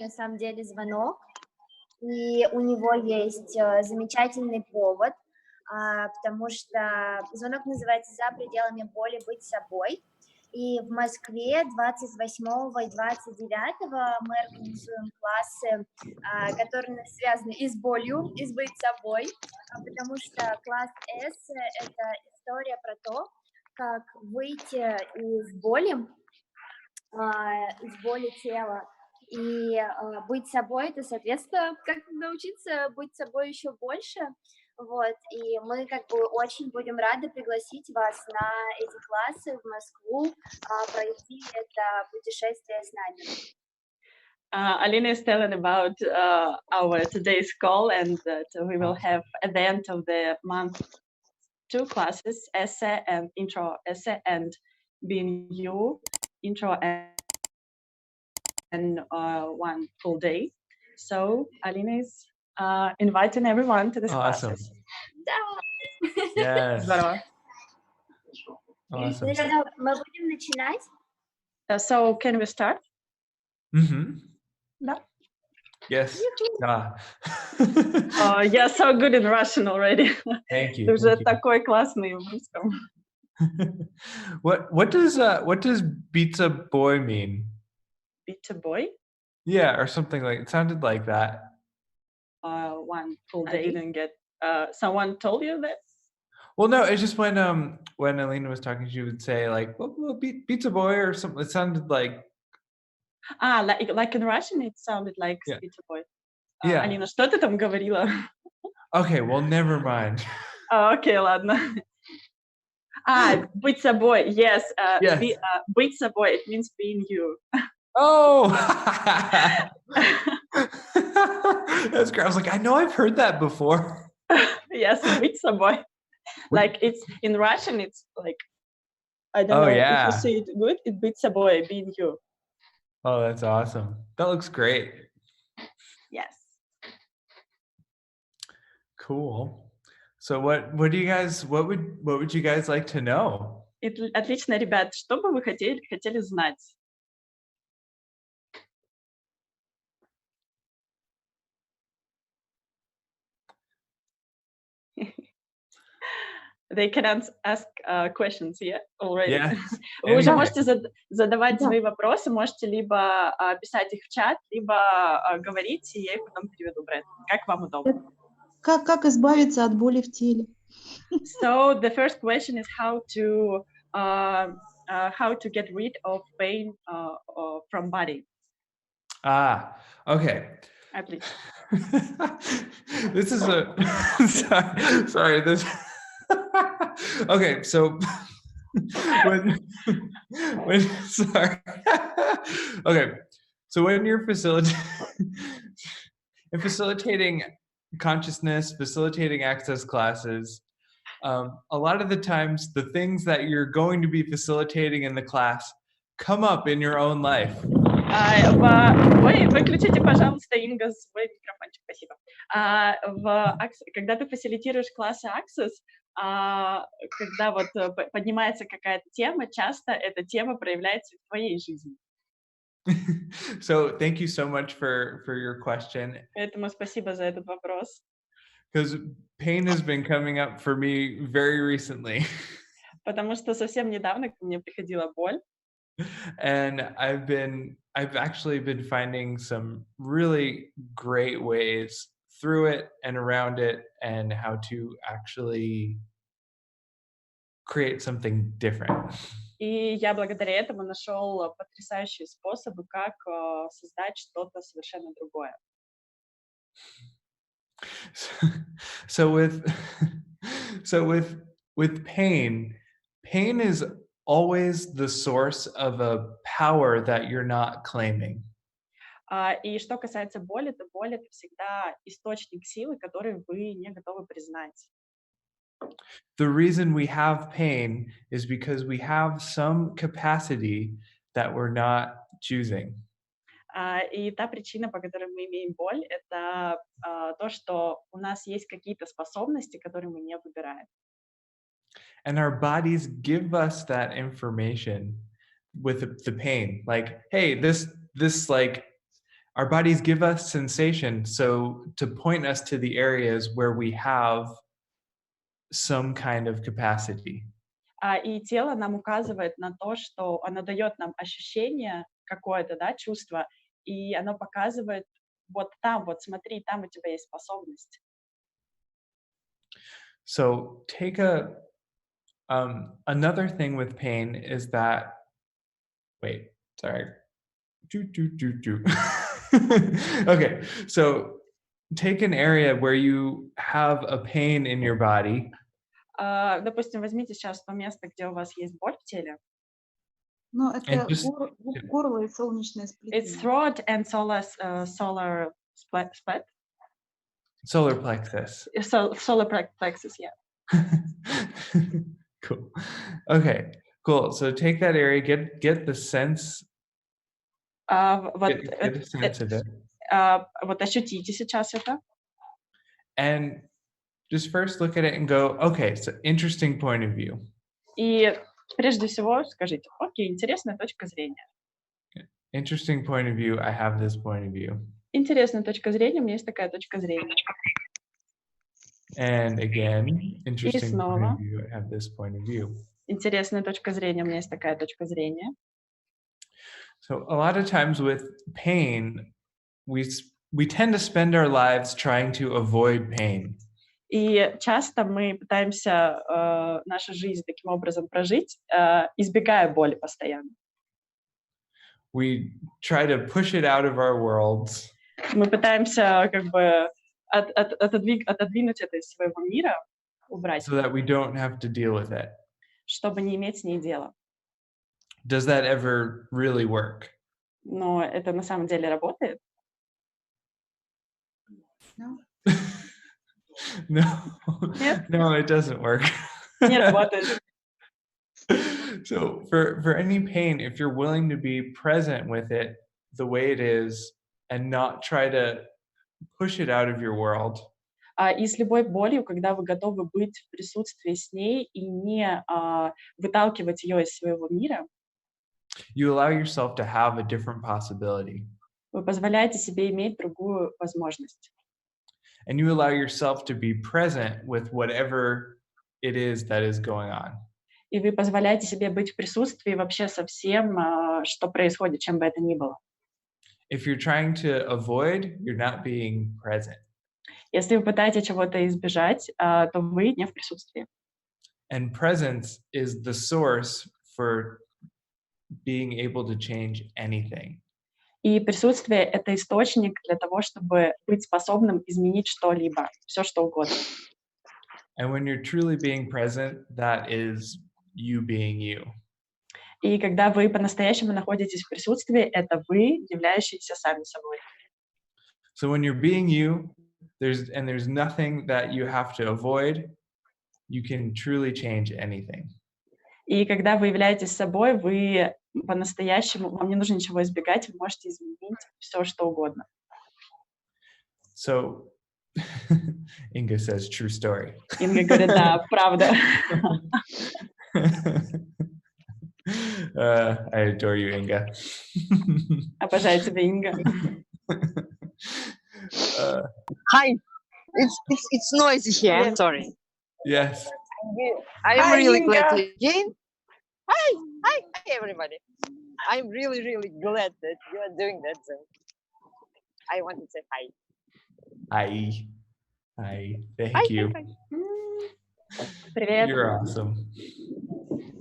на самом деле звонок, и у него есть замечательный повод, потому что звонок называется «За пределами боли. Быть собой». И в Москве 28 и 29 мы организуем классы, которые связаны и с болью, и с быть собой, потому что класс «С» — это история про то, как выйти из боли тела, и быть собой — это, соответственно, как научиться быть собой еще больше. Вот, и мы как бы очень будем рады пригласить вас на эти классы в Москву, пройти это путешествие с нами. Alina is telling about our today's call, and that we will have at the end of the month 2 classes, essay and intro essay, and being you, intro and 1 full day. So Alina is inviting everyone to this classes. Yes. Здорово. Awesome. Мы будем начинать? So can we start? Mm-hmm. Да. Yes. You're so good in Russian already. Thank you. Ты уже Thank you. такой классный в русском. What does pizza boy mean? Pizza boy? Yeah, or something like it sounded like that. 1 full day. I didn't get. Someone told you that? Well, no, it's just when Alina was talking, she would say like, well, pizza boy or something. It sounded like. Like in Russian, it sounded like pizza boy. Yeah. Алина, что ты там говорила? Okay, well, never mind. Окей, ладно. Быть собой, yes. Yes. Быть собой, it means being you. Oh! That's great. I was like, I know I've heard that before. Yes, быть собой. Like it's in Russian, it's like, I don't know if you see it good, it's быть собой, being you. Oh, that's awesome. That looks great. Yes. Cool. So what would you guys like to know? Отлично, ребят. Что бы вы хотели знать? They can ask questions, yeah, already. Yeah. Вы уже можете задавать свои вопросы, можете либо писать их в чат, либо говорить, и я их потом переведу, Брет. Как вам удобно? Как избавиться от боли в теле? So the first question is how to get rid of pain from body. Okay. Отлично. This is sorry. This. Okay, so when sorry. Okay, so when you're facilitating consciousness, facilitating access classes, a lot of the times the things that you're going to be facilitating in the class come up in your own life. Ой, выключите, пожалуйста, Инга, свой микрофончик, спасибо. Когда ты фасилитируешь классы Access, когда вот поднимается какая-то тема, часто эта тема проявляется в твоей жизни. So thank you so much for your question. Поэтому спасибо за этот вопрос. Because pain has been coming up for me very recently. Потому что совсем недавно ко мне приходила боль. And I've actually been finding some really great ways through it and around it, and how to actually create something different. И я благодаря этому нашел потрясающие способы, как создать что-то совершенно другое. So with pain is always the source of a power that you're not claiming. И что касается боли, то боль — это всегда источник силы, который вы не готовы признать. The reason we have pain is because we have some capacity that we're not choosing. И та причина, по которой мы имеем боль, это то, что у нас есть какие-то способности, которые мы не выбираем. And our bodies give us that information with the pain. Like, hey, this like our bodies give us sensation, so to point us to the areas where we have some kind of capacity. И тело нам указывает на то, что оно дает нам ощущение какое-то, да, чувство, и оно показывает вот там, вот смотри, там у тебя есть способность. So take another thing with pain is that, wait, sorry. Okay, so take an area where you have a pain in your body. Допустим, возьмите сейчас то место, где у вас есть боль в теле. Но это And just- горло и солнечное It's сплетение. throat and solar split. Solar plexus. Solar plexus, yeah. Cool. Okay, cool. So take that area, get the sense, Вот, get a sense of it. вот ощутите сейчас это. And just first look at it and go, okay, so interesting point of view. И прежде всего скажите, окей, интересная точка зрения. Interesting point of view, I have this point of view. Интересная точка зрения, у меня есть такая точка зрения. And again, interesting point снова. of view, I have this point of view. Интересная точка зрения, у меня есть такая точка зрения. So a lot of times with pain, we tend to spend our lives trying to avoid pain. И часто мы пытаемся нашу жизнь таким образом прожить, избегая боли постоянно. We try to push it out of our worlds. Мы пытаемся как бы отодвинуть это из своего мира, убрать, So that we don't have to deal with it. чтобы не иметь с ней дела. Does that ever really work? Но это на самом деле работает? No? No, Нет? no, it doesn't work. Не работает. So for any pain, if you're willing to be present with it the way it is and not try to push it out of your world, И с любой болью, когда вы готовы быть в присутствии с ней и не выталкивать ее из своего мира, you allow yourself to have a different possibility. вы позволяете себе иметь другую возможность. And you allow yourself to be present with whatever it is that is going on. И вы позволяете себе быть в присутствии вообще со всем, что происходит, чем бы это ни было. If you're trying to avoid, you're not being present. Если вы пытаетесь чего-то избежать, то вы не в присутствии. And presence is the source for being able to change anything. И присутствие — это источник для того, чтобы быть способным изменить что-либо, все что угодно. And when you're truly being present, that is you being you. И когда вы по-настоящему находитесь в присутствии, это вы, являющиеся сами собой. So when you're being you, there's nothing that you have to avoid, you can truly change anything. И когда вы являетесь собой, вы по-настоящему, вам не нужно ничего избегать, вы можете изменить все, что угодно. So Inga says true story. Инга говорит, да, правда. I adore you, Inga. Обожаю тебя, Инга. Hi, it's noisy here. Yes. Sorry. Yes. I'm Hi, really glad Inga. to again. Hi, everybody. I'm really glad that you are doing that. So I want to say hi. Hi. Thank you. Привет. You're awesome.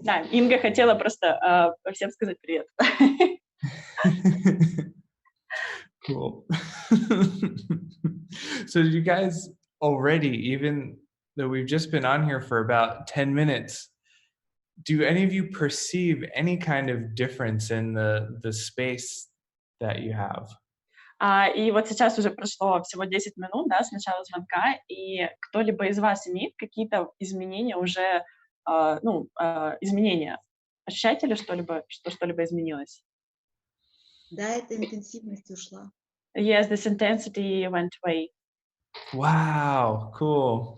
Да, Инга хотела просто всем сказать привет. Cool. So did you guys already, even though we've just been on here for about 10 minutes, do any of you perceive any kind of difference in the space that you have? И вот сейчас уже прошло всего 10 минут, да, с начала звонка, и кто-либо из вас имеет какие-то изменения уже, изменения? Ощущаете ли что-либо, что что-либо изменилось? Да, эта интенсивность ушла. Yes, this intensity went away. Wow, cool.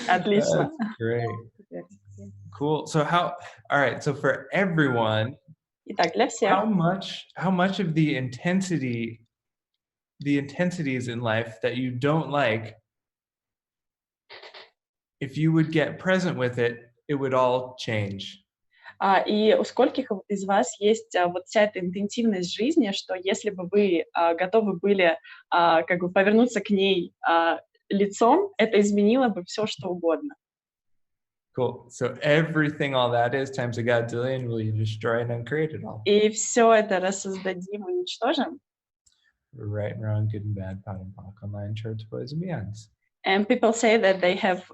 Отлично. That's great. Cool. So all right, so for everyone, Итак, для всех. How much of the intensities in life that you don't like, if you would get present with it, it would all change. И у скольких из вас есть вот вся эта интенсивность жизни, что если бы вы готовы были как бы повернуться к ней лицом, это изменило бы все, что угодно. Cool. So everything, all that is times a godzillion, will you destroy and uncreate it all? И все это рассоздадим и уничтожим. Right, wrong, good and bad, pot and pock, online, shorts, boys and beyonds. And people say that they have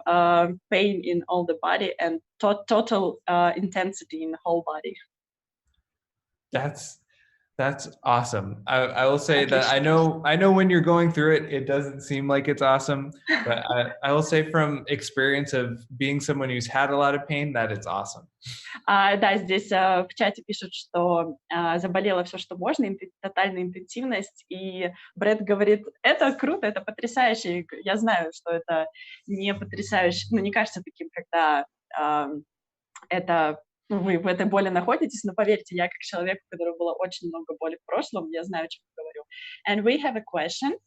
pain in all the body and total intensity in the whole body. That's awesome. I will say that I know when you're going through it, it doesn't seem like it's awesome, but I will say from experience of being someone who's had a lot of pain, that it's awesome. Да, здесь в чате пишут, что заболело все, что можно, тотальная интенсивность, и Брет говорит, это круто, это потрясающе. Я знаю, что это не потрясающе, ну, не кажется таким, когда вы в этой боли находитесь, но поверьте, я как человек, у которого было очень много боли в прошлом, я знаю, о чем я говорю. And we have a question.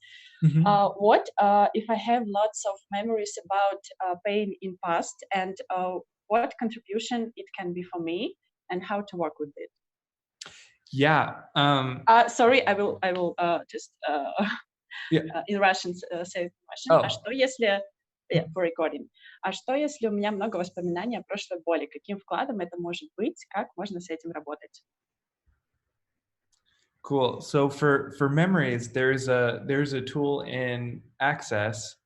What if I have lots of memories about pain in past, and what contribution it can be for me, and how to work with it? Yeah. Sorry, I will just in Russian say the question. А что если for recording? А что если у меня много воспоминаний о прошлой боли? Каким вкладом это может быть? Как можно с этим работать? Cool. So for memories, there's a tool in Access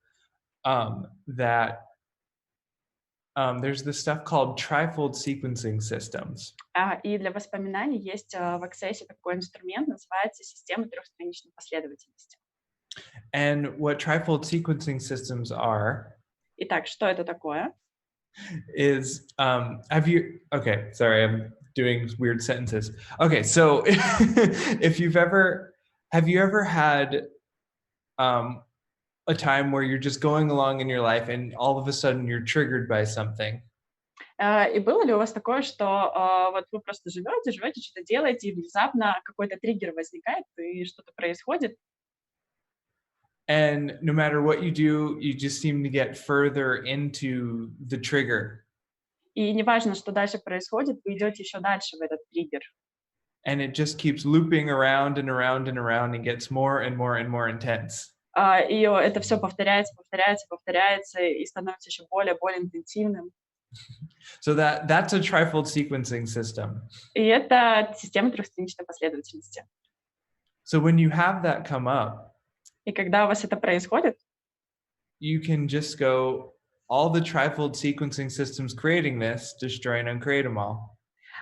that there's this stuff called trifold sequencing systems. И для воспоминаний есть в Access такой инструмент, называется система трехстраничной последовательности. And what trifold sequencing systems are Итак, что это такое? Is okay, sorry, I'm doing weird sentences. Okay, so have you ever had a time where you're just going along in your life and all of a sudden you're triggered by something? И было ли у вас такое, что вот вы просто живете, что-то делаете, и внезапно какой-то триггер возникает, и что-то происходит? And no matter what you do, you just seem to get further into the trigger. И неважно, что дальше происходит, вы идете еще дальше в этот триггер. And it just keeps looping around and around and around and gets more and more and more intense. И это все повторяется, и становится еще более интенсивным. So that's a trifold sequencing system. И это система трехстраничной последовательности. So when you have that come up, и когда у вас это происходит, you can just go, all the trifold sequencing systems creating this, destroy and uncreate them all.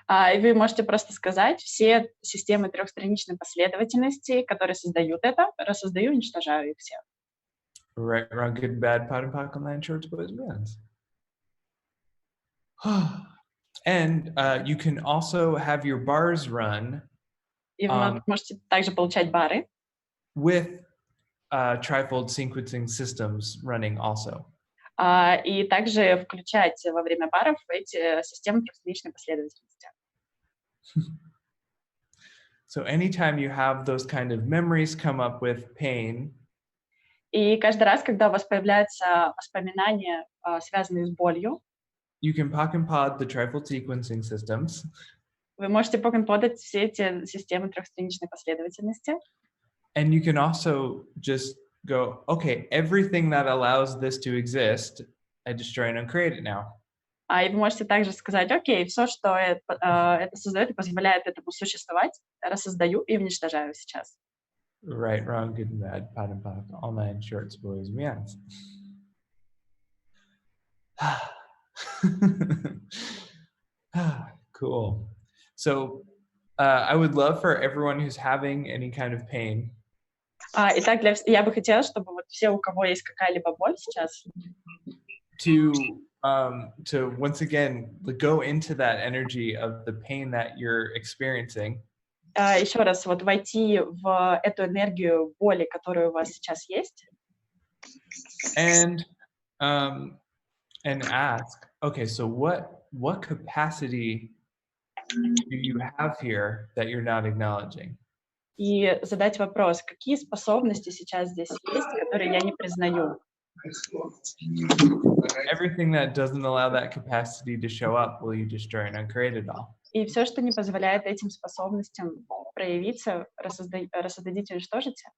И вы можете просто сказать, все системы трехстраничной последовательности, которые создают это, рассоздаю, уничтожаю их все. Right, wrong, good, bad, pot and pock, online, shorts, boys and beyonds. And you can also have your bars run. И вы можете также получать бары. With trifold sequencing systems running also. И также включать во время баров эти системы трехстраничной последовательности. So anytime you have those kind of memories come up with pain, и каждый раз, когда у вас появляются воспоминания, связанные с болью, you can pock and pod the trifold sequencing systems. Вы можете pock-and-podать все эти системы трехстраничной последовательности. And you can also just go, okay, everything that allows this to exist, I destroy and uncreate it now. И вы можете также сказать, окей, все, что это создает и позволяет этому существовать, рассоздаю и уничтожаю сейчас. Right, wrong, good and bad, pot and pock, online, shorts, boys, beyonds. Cool. So I would love for everyone who's having any kind of pain. Итак, я бы хотела, чтобы вот все, у кого есть какая-либо боль сейчас, to once again go into that energy of the pain that you're experiencing. Еще раз вот войти в эту энергию боли, которая у вас сейчас есть. And ask, okay, so what capacity do you have here that you're not acknowledging? И задать вопрос, какие способности сейчас здесь есть, которые я не признаю. Everything that doesn't allow that capacity to show up, will you destroy and uncreate it all? И все, что не позволяет этим способностям проявиться, рассоздадите, уничтожите.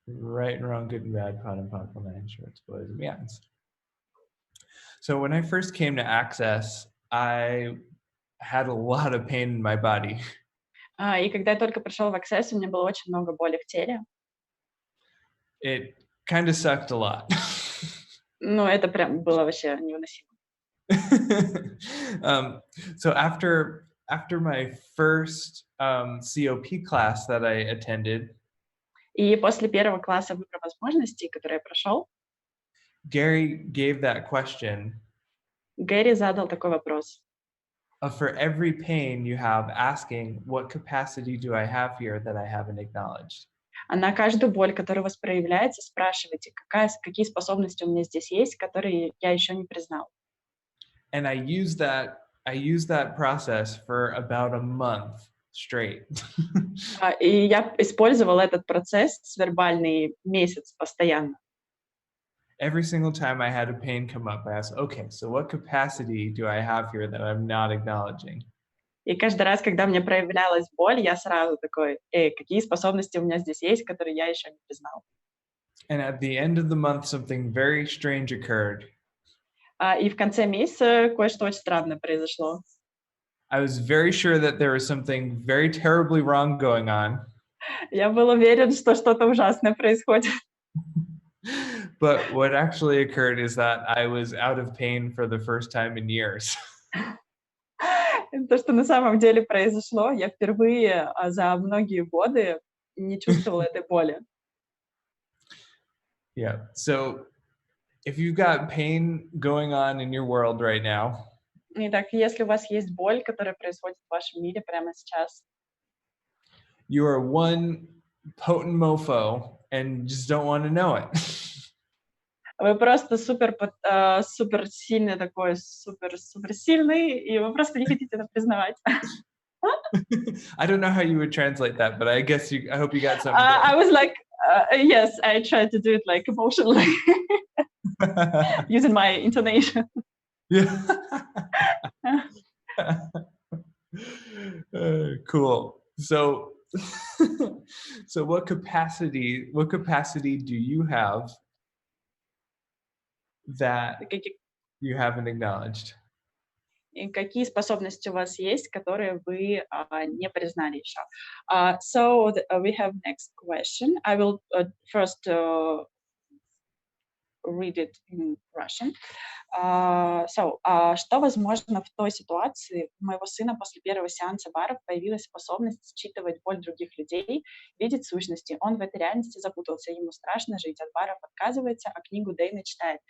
Right and wrong, good and bad, pot and pot, land, shorts, boys and beyonds. So when I first came to Access, I had a lot of pain in my body. И когда я только пришел в Access, у меня было очень много боли в теле. It kind of sucked a lot. Ну, это прям было вообще невыносимо. So after my first COP class that I attended, И после первого класса выбора возможностей, который я прошел, Gary gave that question. Гэри задал такой вопрос. For every pain you have, asking, what capacity do I have here that I haven't acknowledged? А на каждую боль, которая у вас проявляется, спрашивайте, какие способности у меня здесь есть, которые я еще не признал. And I used that process for about a month straight. И я использовал этот процесс вербальный месяц постоянно. Every single time I had a pain come up, I asked, okay, so what capacity do I have here that I'm not acknowledging? И каждый раз, когда мне проявлялась боль, я сразу такой, какие способности у меня здесь есть, которые я еще не признал. And at the end of the month, something very strange occurred. И в конце месяца кое-что очень странное произошло. I was very sure that there was something very terribly wrong going on. Я был уверен, что что-то ужасное происходит. But what actually occurred is that I was out of pain for the first time in years. То, что на самом деле произошло, я впервые за многие годы не чувствовала этой боли. Yeah. So if you've got pain going on in your world right now, Итак, если у вас есть боль, которая происходит в вашем мире прямо сейчас, you are one potent mofo and just don't want to know it. вы просто супер сильный такой, супер сильный, и вы просто не хотите это признавать. I don't know how you would translate that, but I guess I hope you got something. I was like, yes, I tried to do it like emotionally, using my intonation. Yeah. Cool. So what capacity do you have that you haven't acknowledged? И какие способности у вас есть, которые вы не признали еще? So we have next question. I will first read it in Russian. Что возможно в той ситуации? У моего сына после первого сеанса баров появилась способность считывать боль других людей, видеть сущности. Он в этой реальности запутался, ему страшно жить, от баров отказывается, а книгу Дэйна читает.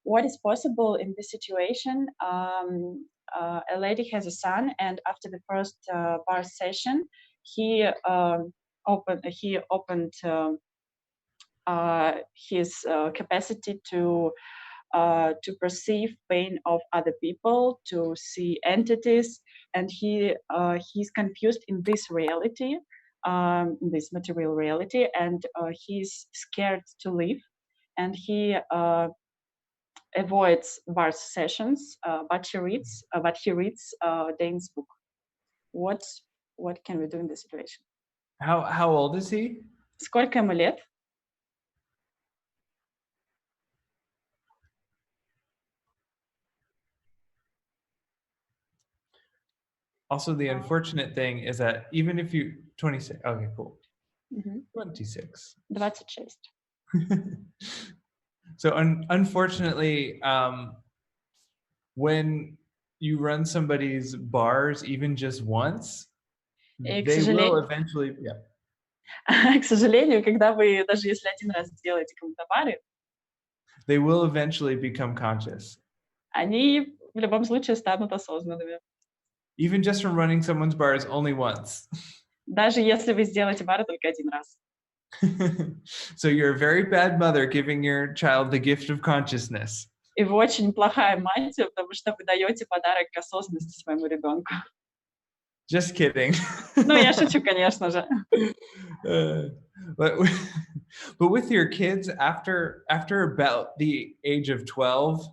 What is possible in this situation? A lady has a son, and after the first bar session, he opened his capacity to perceive pain of other people, to see entities, and he's confused in this reality, in this material reality, and he's scared to live, and he avoids bar sessions, but he reads Dane's book. What can we do in this situation? How old is he? Сколько ему лет? Also, the unfortunate thing is that even if you 26, okay, cool. 26. 26. So unfortunately, when you run somebody's bars even just once, they will eventually, yeah. К сожалению, когда вы, даже если один раз сделаете кому-то бары, they will eventually become conscious. Они в любом случае станут осознанными. Even just from running someone's bars only once. Даже если вы сделаете бары только один раз. So you're a very bad mother giving your child the gift of consciousness. И вы очень плохая мать, потому что вы даете подарок осознанности своему ребенку. Just kidding. Ну, я шучу, конечно же. But but with your kids, after about the age of 12,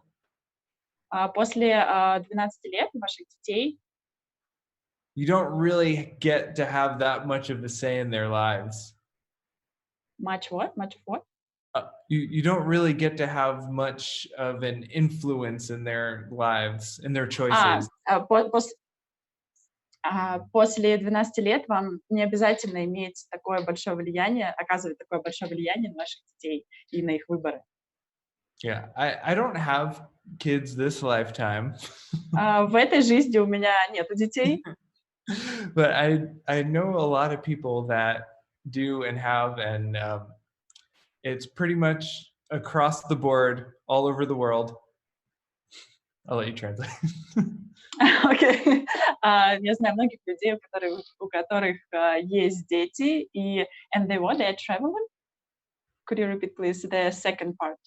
После 12 лет ваших детей you don't really get to have that much of a say in their lives. much what? You don't really get to have much of an influence in their lives, in their choices. После 12 лет вам не обязательно иметь такое большое влияние, оказывать такое большое влияние на ваших детей и на их выборы. Yeah, I don't have kids this lifetime. В этой жизни у меня нету детей, But I know a lot of people that do and have, and it's pretty much across the board, all over the world. I'll let you translate. Okay. Я знаю многих людей, у которых есть дети, и and they what? They are traveling? Could you repeat, please, the second part?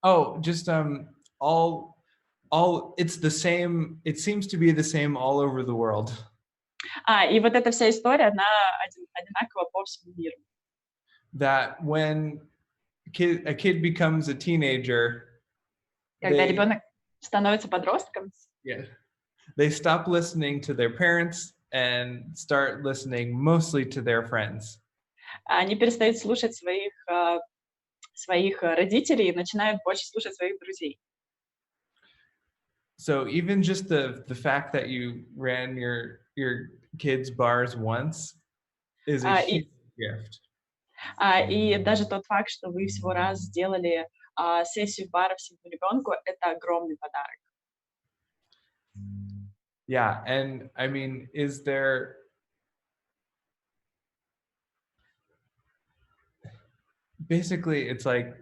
Oh, just all it's the same. It seems to be the same all over the world. И вот эта вся история, она одинакова по всему миру. That when a kid becomes a teenager, Когда ребенок становится подростком, they stop listening to their parents and start listening mostly to their friends. Они перестают слушать своих родителей и начинают больше слушать своих друзей. So even just the fact that you ran your kids' bars once is a huge gift. И даже тот факт, что вы всего раз сделали сессию бара своему ребенку, это огромный подарок. Yeah, and I mean, is there basically it's like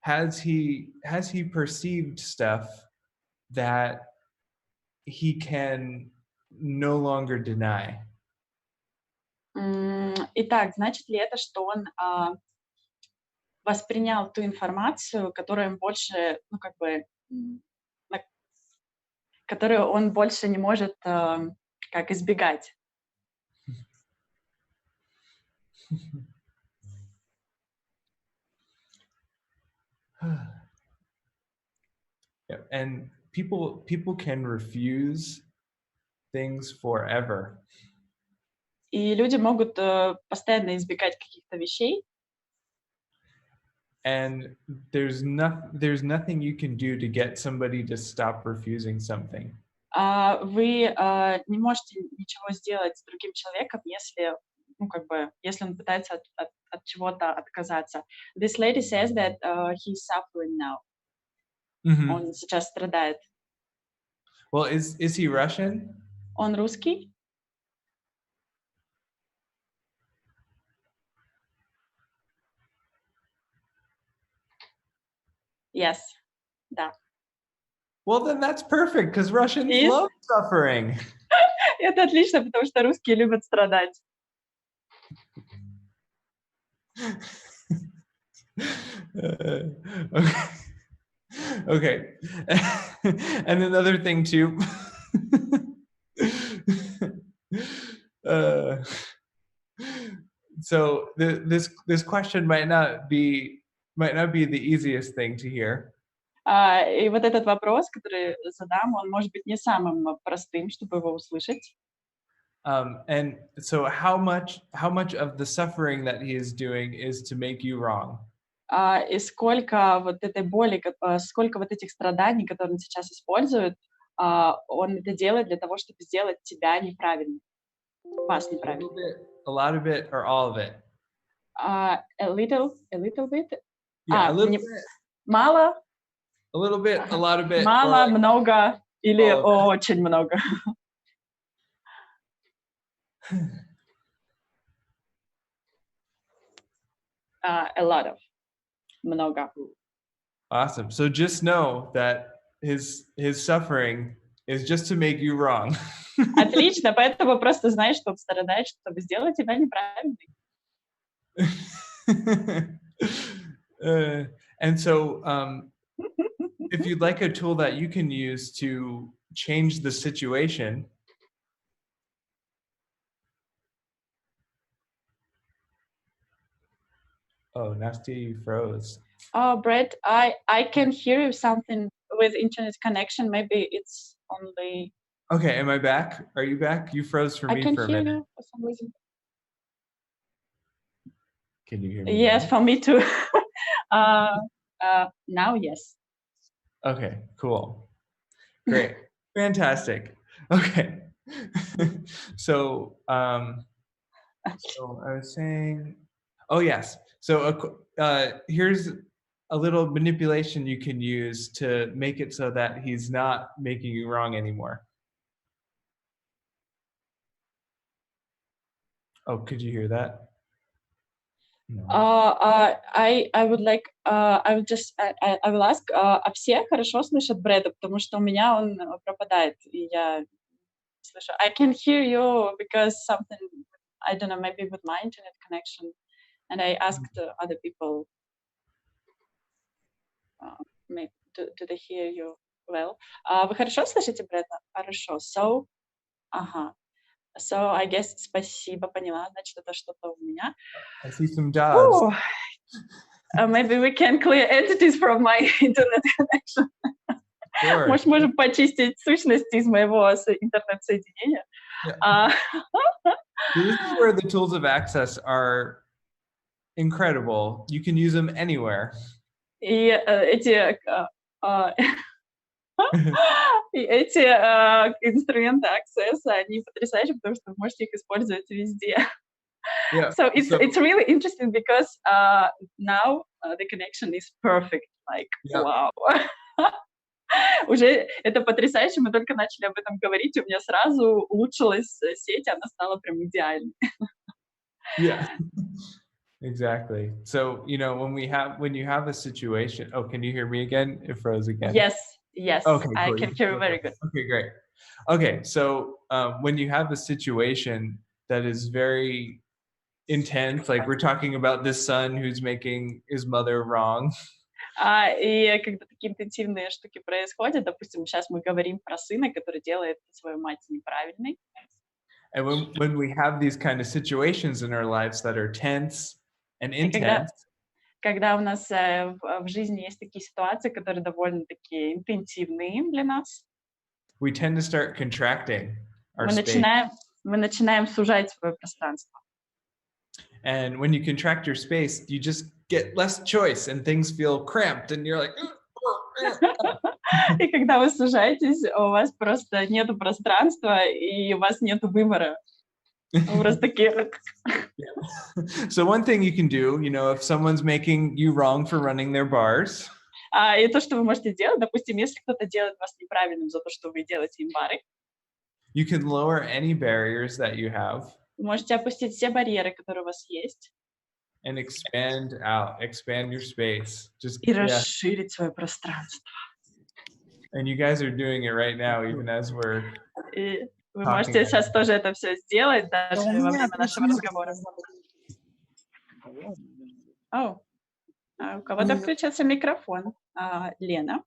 has he perceived stuff that he can no longer deny? Итак, значит ли это, что он воспринял ту информацию, которую он больше, которую он больше не может как избегать? Yeah, and people can refuse things forever. И люди могут постоянно избегать каких-то вещей. And there's nothing you can do to get somebody to stop refusing something. Вы не можете ничего сделать с другим человеком, если он пытается от чего-то отказаться. This lady says that he's suffering now. Mm-hmm. Он сейчас страдает. Well, is he Russian? Он русский? Yes. Да. Well, then that's perfect, because Russians love suffering. Это отлично, потому что русские любят страдать. Okay. And another thing too. So this question might not be the easiest thing to hear. И вот этот вопрос, который задам, он может быть не самым простым, чтобы его услышать. And so how much of the suffering that he is doing is to make you wrong? И сколько вот этой боли, сколько вот этих страданий, которые он сейчас использует, он это делает для того, чтобы сделать тебя неправильным, вас неправильным. A lot of it, or all of it? A little bit. Yeah, a little bit. Мало. A little bit, a lot of it. Мало, много или очень много. A lot of. Много. Awesome. So just know that his suffering is just to make you wrong. Отлично, поэтому просто знай, что он страдает, чтобы сделать тебя неправильной. And so if you'd like a tool that you can use to change the situation. Oh, Nasty, you froze. Oh, Brett, I can hear you something with internet connection. Maybe it's only. Okay, am I back? Are you back? You froze for I me can for a hear minute. you for some reason. Can you hear me? Yes, now? for me too. Now, yes. Okay, cool. Great. Fantastic. Okay. So I was saying, oh yes. So here's a little manipulation you can use to make it so that he's not making you wrong anymore. Oh, could you hear that? No. I would like, I will ask, а все хорошо слышат Брэда, потому что у меня он пропадает, и я слышу. I can hear you because something, I don't know, maybe with my internet connection, and I asked other people, maybe, do they hear you well? Вы хорошо слышите Брэда? Хорошо. So, ага. So, I guess, спасибо, поняла, значит, это что-то у меня. I see some dots. Maybe we can clear entities from my internet connection. Sure. Может, можем почистить сущности из моего интернет-соединения. Yeah. This is where the tools of access are incredible. You can use them anywhere. И эти инструменты аксесса, они потрясающие, потому что вы можете их использовать везде. Yeah. So it's really interesting because now the connection is perfect. Like, Yeah. wow. Уже это потрясающе, мы только начали об этом говорить, у меня сразу улучшилась сеть, она стала прям идеальной. Yeah. Exactly. So, you know, when you have a situation, oh, can you hear me again? It froze again. Yes, Okay, I cool. can hear you very good. Okay, great. Okay, so when you have a situation that is very intense, like we're talking about this son who's making his mother wrong. И когда такие интенсивные штуки происходят, допустим, сейчас мы говорим про сына, который делает свою мать неправильной. And when we have these kind of situations in our lives that are tense and intense, когда у нас в жизни есть такие ситуации, которые довольно-таки интенсивные для нас, we tend to start contracting our space. Мы начинаем сужать свое пространство. And when you contract your space, you just get less choice and things feel cramped and you're like... И когда вы сужаетесь, у вас просто нету пространства и у вас нету выбора. Вы просто такие... So one thing you can do, you know, if someone's making you wrong for running their bars... И то, что вы можете делать, допустим, если кто-то делает вас неправильным за то, что вы делаете им бары, you can lower any barriers that you have. Вы можете опустить все барьеры, которые у вас есть. And expand your space. И расширить свое пространство. And you guys are doing it right now, even as we're И вы можете сейчас тоже это все сделать, даже во время нашего разговора. У кого-то включился микрофон. Лена.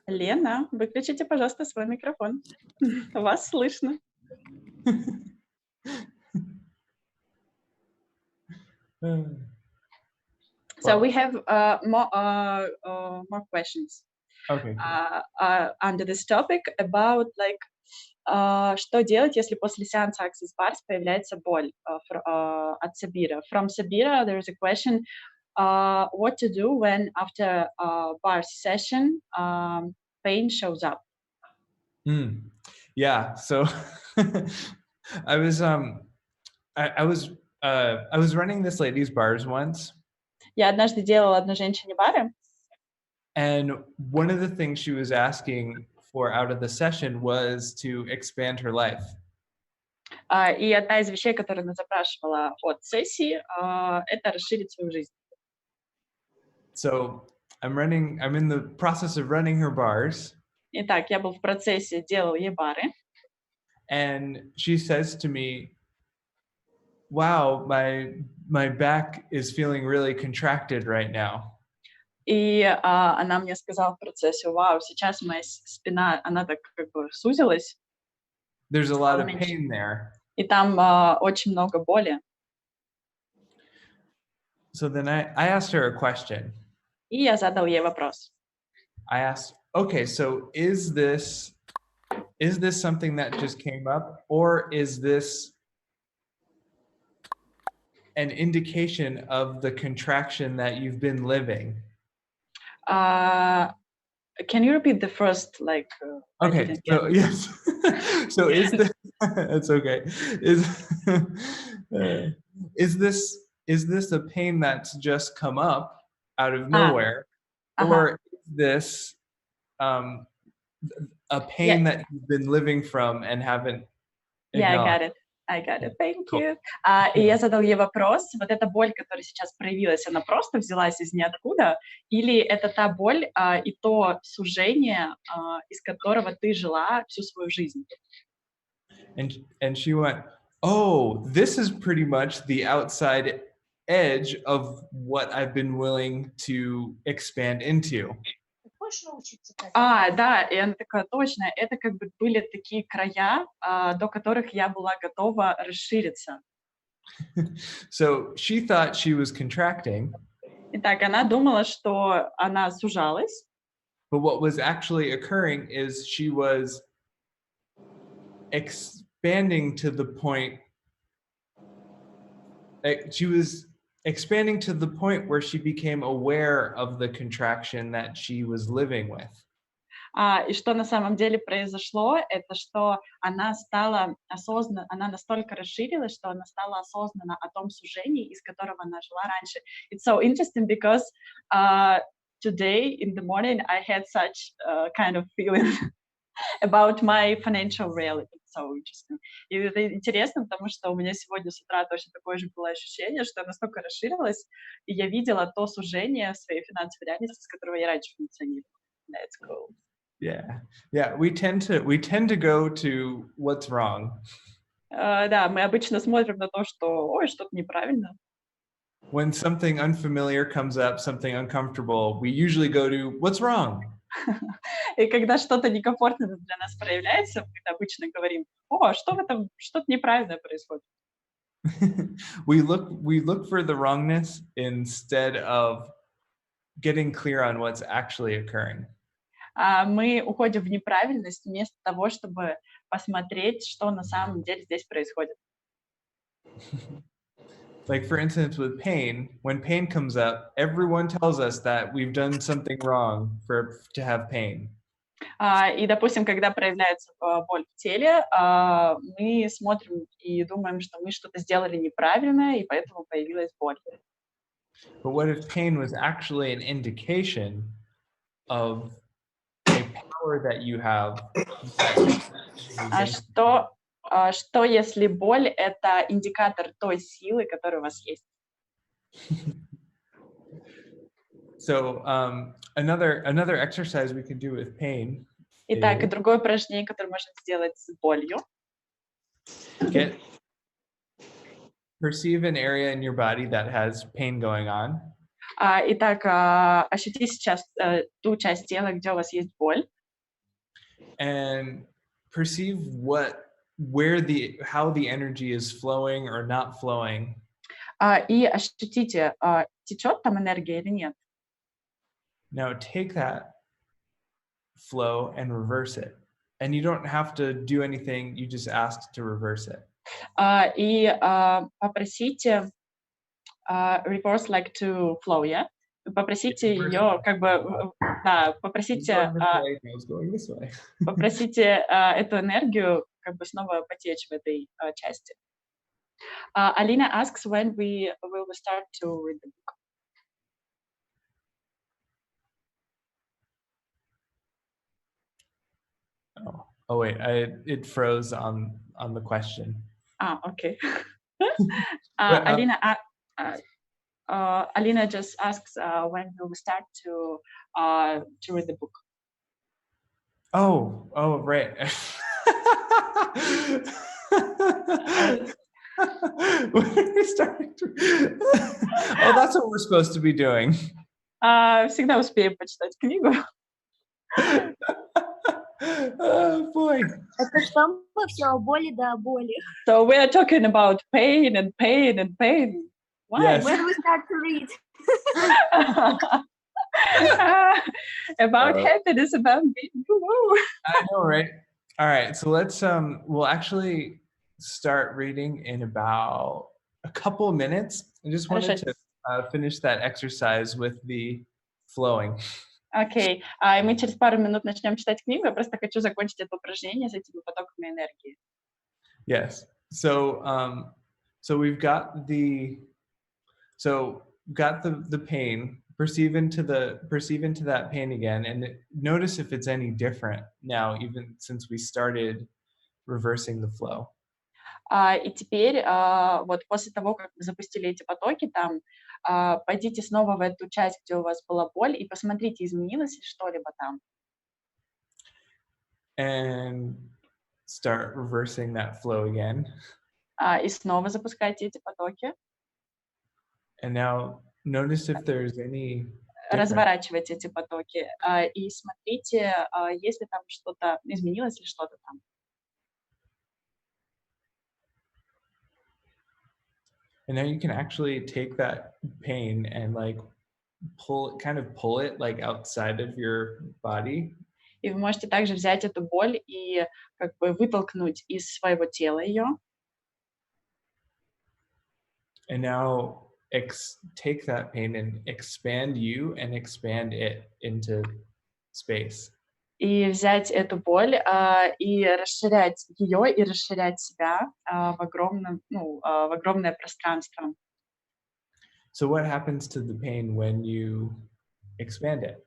Лена, выключите, пожалуйста, свой микрофон. Вас слышно. So we have more questions. Okay. Under this topic about like что делать, если после сеанса Access Bars появляется боль от Sabira. From Sabira, there is a question: what to do when after a bar session pain shows up? Yeah. So I was running this lady's bars once. Я однажды делала одной женщине бары. And one of the things she was asking for out of the session was to expand her life. И одна из вещей, которую она запрашивала от сессии, это расширить свою жизнь. So I'm in the process of running her bars. Итак, я был в процессе, делал ей бары. And she says to me, wow, my back is feeling really contracted right now. И она мне сказала в процессе: вау, сейчас моя спина, она так как бы сузилась, There's a lot of меньше. pain there. И там очень много боли. So then I asked her a question. И я задал ей вопрос. I asked, okay, so is this something that just came up, or is this an indication of the contraction that you've been living? Can you repeat the first, like? Okay, so yes. So is this? That's okay. Is this a pain that's just come up out of nowhere, or is this a pain that you've been living from and haven't acknowledged? I got it. Thank you. И я задал ей вопрос: вот эта боль, которая сейчас проявилась, она просто взялась из ниоткуда, или это та боль и то сужение, из которого ты жила всю свою жизнь? And she went, oh, this is pretty much the outside edge of what I've been willing to expand into. Да, и она такая: точно, это как бы были такие края, до которых я была готова расшириться. So she thought she was contracting. Итак, она думала, что она сужалась. But what was actually occurring is she was expanding to the point. She was expanding to the point where she became aware of the contraction that she was living with. И что на самом деле произошло, это что она стала осознанно, она настолько расширилась, что она стала осознанна о том сужении, из которого она жила раньше. It's so interesting because today in the morning I had such kind of feeling about my financial reality. So interesting. И это интересно, потому что у меня сегодня с утра точно такое же было ощущение, что я настолько расширилась, и я видела то сужение в своей финансовой реальности, с которого я раньше функционировала. That's cool. Yeah. We tend to go to what's wrong. Да, мы обычно смотрим на то, что, ой, что-то неправильно. When something unfamiliar comes up, something uncomfortable, we usually go to what's wrong. И когда что-то некомфортное для нас проявляется, мы обычно говорим: о, что в этом, что-то неправильное происходит. We look for the wrongness instead of getting clear on what's actually occurring. Мы уходим в неправильность вместо того, чтобы посмотреть, что на самом деле здесь происходит. Like, for instance, with pain, when pain comes up, everyone tells us that we've done something wrong to have pain. И, допустим, когда проявляется боль в теле, мы смотрим и думаем, что мы что-то сделали неправильно, и поэтому появилась боль. But what if pain was actually an indication of a power that you have? Что если боль — это индикатор той силы, которая у вас есть? So another exercise we can do with pain. Итак, и другое упражнение, которое можно сделать с болью. Perceive an area in your body that has pain going on. Итак, ощути сейчас ту часть тела, где у вас есть боль. And perceive how the energy is flowing or not flowing. И ощутите, течет там энергия или нет. Now take that flow and reverse it. And you don't have to do anything, you just ask to reverse it. И попросите reverse like to flow, yeah? Попросите ее, как бы, да, попросите эту энергию как бы снова потечь в этой части. Alina asks when we will start to read the book. Oh wait, it froze on the question. Okay. Alina just asks when we will start to read the book. Oh, right. When are we starting to... Oh, that's what we're supposed to be doing. Всегда успеем почитать книгу. Oh, boy. Это что мы все о боли да о боли. So we are talking about pain and pain and pain. Why? Yes. When we start to read. About happiness, about being. I know, right? All right, so let's we'll actually start reading in about a couple of minutes. I just wanted to finish that exercise with the flowing. Окей, мы через пару минут начнем читать книгу. Я просто хочу закончить это упражнение с этими потоками энергии. Yes. So we've got the pain. Perceive into that pain again, and notice if it's any different now, even since we started reversing the flow. И теперь, вот после того, как вы запустили эти потоки, там, пойдите снова в эту часть, где у вас была боль, и посмотрите, изменилось ли что-либо там. And start reversing that flow again. И снова запускайте эти потоки. And now notice if there's any difference. Разворачивайте эти потоки и смотрите, если там что-то изменилось или что-то там. And now you can actually take that pain and like pull it like outside of your body. И вы можете также взять эту боль и как бы вытолкнуть из своего тела ее. And now take that pain and expand you and expand it into space. И взять эту боль и расширять ее и расширять себя в огромное пространство. So what happens to the pain when you expand it?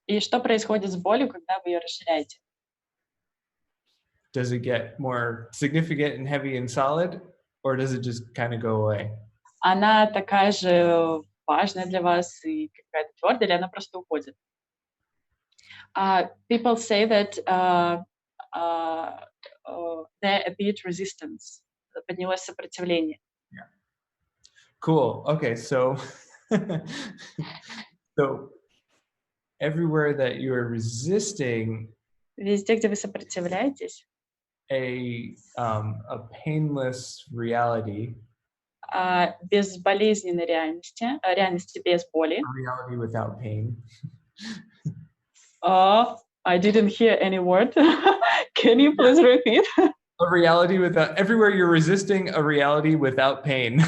И что происходит с болью, когда вы ее расширяете? Does it get more significant and heavy and solid, or does it just kind of go away? Она такая же важная для вас и какая-то твердая, или она просто уходит? People say that there appeared resistance. Поднялось сопротивление. Yeah. Cool. Okay, so everywhere that you are resisting, везде, где вы сопротивляетесь, a painless reality, безболезненной реальности без боли. a reality without pain. I didn't hear any word. Can you please repeat? A reality without, everywhere you're resisting a reality without pain.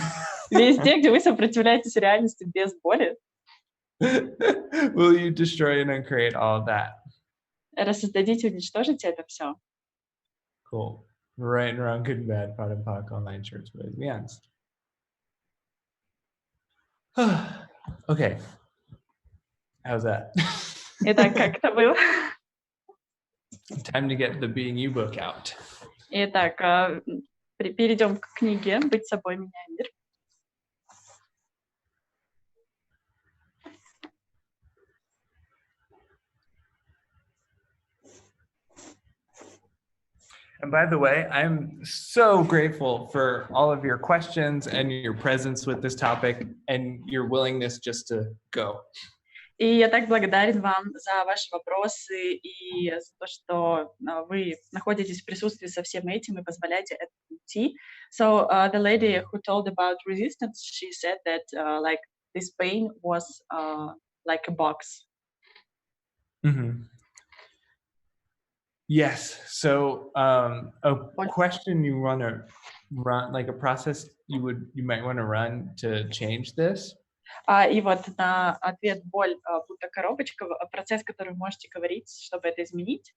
Везде, где вы сопротивляетесь реальности без боли. Will you destroy and uncreate all of that? Рассоздадите, уничтожите это все. Cool. Right and wrong, good and bad, pot and pock, online shirts, with lesbians. Okay. How's that? Итак, как это было? Time to get the Being You book out. Итак, перейдем к книге «Быть собой, меняя мир». And by the way, I'm so grateful for all of your questions and your presence with this topic and your willingness just to go. И я так благодарен вам за ваши вопросы и за то, что вы находитесь в присутствии со всем этим и позволяете это идти. So the lady who told about resistance, she said that like this pain was like a box. Mm-hmm. Yes. So a question you want to run, like a process you might want to run to change this. И вот на ответ боль будто коробочка, процесс, который вы можете говорить, чтобы это изменить.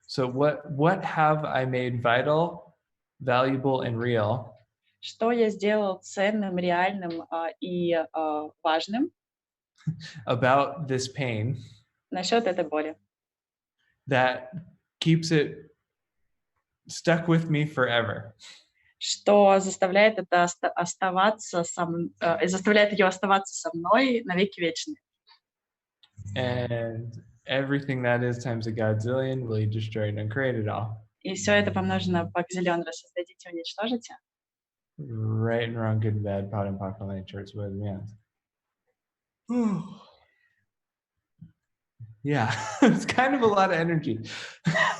So what have I made vital, valuable, and real? Что я сделал ценным, реальным и важным? About this pain. Насчет этой боли. That keeps it stuck with me forever. Что заставляет это оставаться заставляет ее оставаться со мной навеки вечные. And everything that is times a godzillion, will you destroy and uncreate it all? И все это помножено по газиллион, рассоздадите, уничтожите. Right and wrong, good and bad, proud and powerful, nature, with me. Yeah, it's kind of a lot of energy.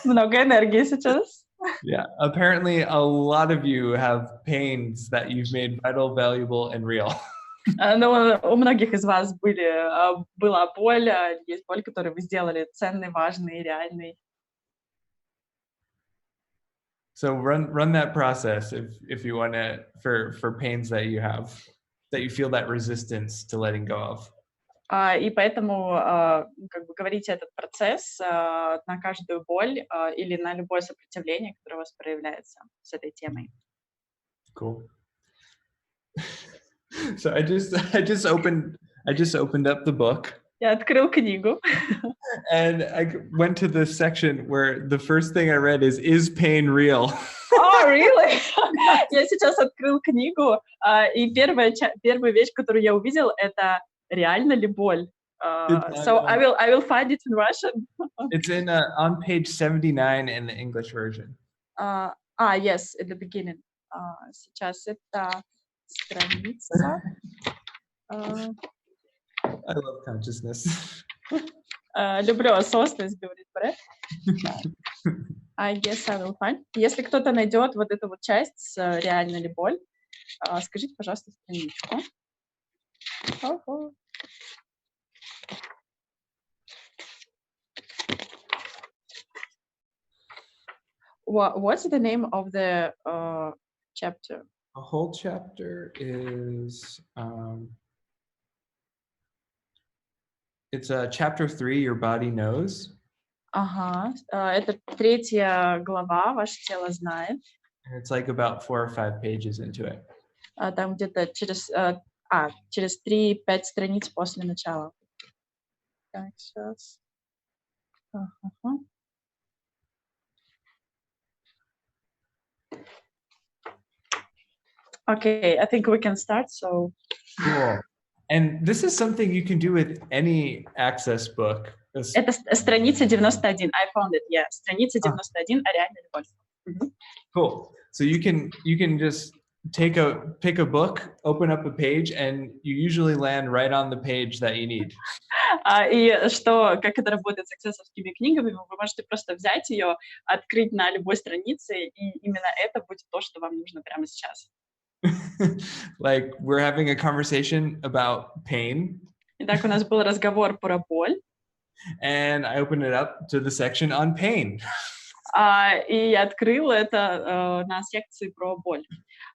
Много энергии сейчас. Yeah, apparently a lot of you have pains that you've made vital, valuable, and real. Но у многих из вас была боль, есть боль, которую вы сделали ценной, важной, реальной. So run that process if you want to for pains that you have, that you feel that resistance to letting go of. И поэтому как бы говорите этот процесс на каждую боль или на любое сопротивление, которое у вас проявляется с этой темой. Cool. So I just opened up the book. Я открыл книгу. And I went to this section where the first thing I read is pain real? Oh, really? Я сейчас открыл книгу, и первая вещь, которую я увидел, это реально ли боль? So I will find it in Russian. It's in on page 79 in the English version. Yes, at the beginning. Сейчас это страница. I love consciousness. Люблю осознанность, говорит Брет. I guess I will find. Если кто-то найдет вот эту вот часть с реально ли боль, скажите, пожалуйста, страничку. What's the name of the chapter? The whole chapter is it's chapter 3, Your Body Knows. Ага, это 3 глава, Ваше тело знает. And it's like about 4 or 5 pages into it. Там где-то через 3-5 страниц после начала. Так, сейчас. Okay, I think we can start, so... Cool. And this is something you can do with any Access book. Это страница 91. I found it, yeah. Страница 91, реально любовь. Cool. So you can just pick a book, open up a page, and you usually land right on the page that you need. И как это работает с аксессовскими книгами, вы можете просто взять ее, открыть на любой странице, и именно это будет то, что вам нужно прямо сейчас. Like we're having a conversation about pain. Итак, у нас был разговор про боль. And I opened it up to the section on pain. И я открыла это на секции про боль.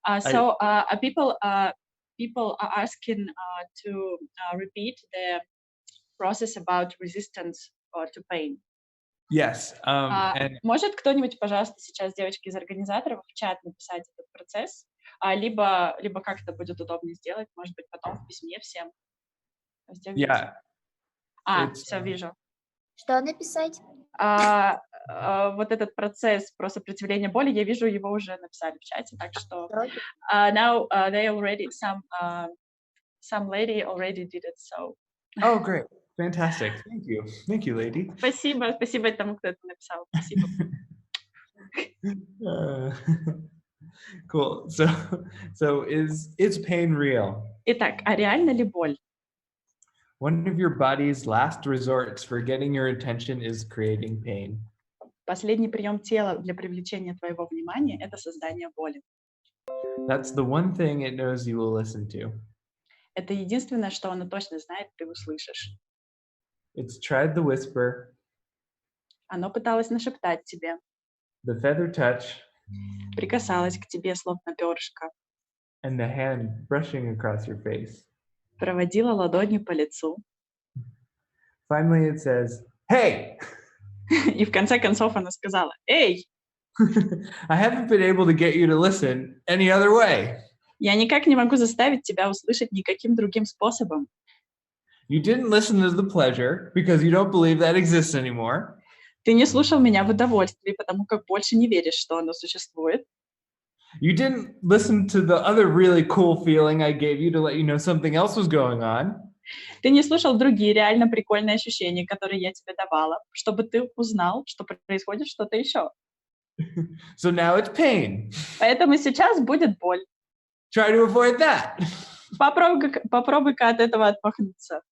So people are asking to repeat the process about resistance to pain. Yes. Может кто-нибудь, пожалуйста, сейчас, девочки из организаторов, в чат написать этот процесс? Либо как это будет удобно сделать, может быть, потом в письме всем. Yeah. Все, вижу. Что написать? Вот этот процесс про сопротивление боли, я вижу, его уже написали в чате, так что now they already some lady already did it, so. Oh, great. Fantastic. Thank you, lady. Спасибо тому, кто это написал. Спасибо. Cool. So is pain real? Итак, реально ли боль? One of your body's last resorts for getting your attention is creating pain. Последний прием тела для привлечения твоего внимания – это создание боли. That's the one thing it knows you will listen to. Это единственное, что оно точно знает, ты услышишь. It's tried the whisper. Оно пыталось нашептать тебе. The feather touch. Прикасалось к тебе, словно перышко. And the hand brushing across your face. Проводила ладонью по лицу. Finally it says, "Hey!" И в конце концов она сказала, «Эй!» I haven't been able to get you to listen any other way. Я никак не могу заставить тебя услышать никаким другим способом. You didn't listen to the pleasure because you don't believe that exists anymore. Ты не слушал меня в удовольствии, потому как больше не веришь, что оно существует. You didn't listen to the other really cool feeling I gave you to let you know something else was going on. Ты не слушал другие реально прикольные ощущения, которые я тебе давала, чтобы ты узнал, что происходит что-то еще. So now it's pain. Поэтому сейчас будет боль. Try to avoid that. Попробуй-ка от этого отмахнуться.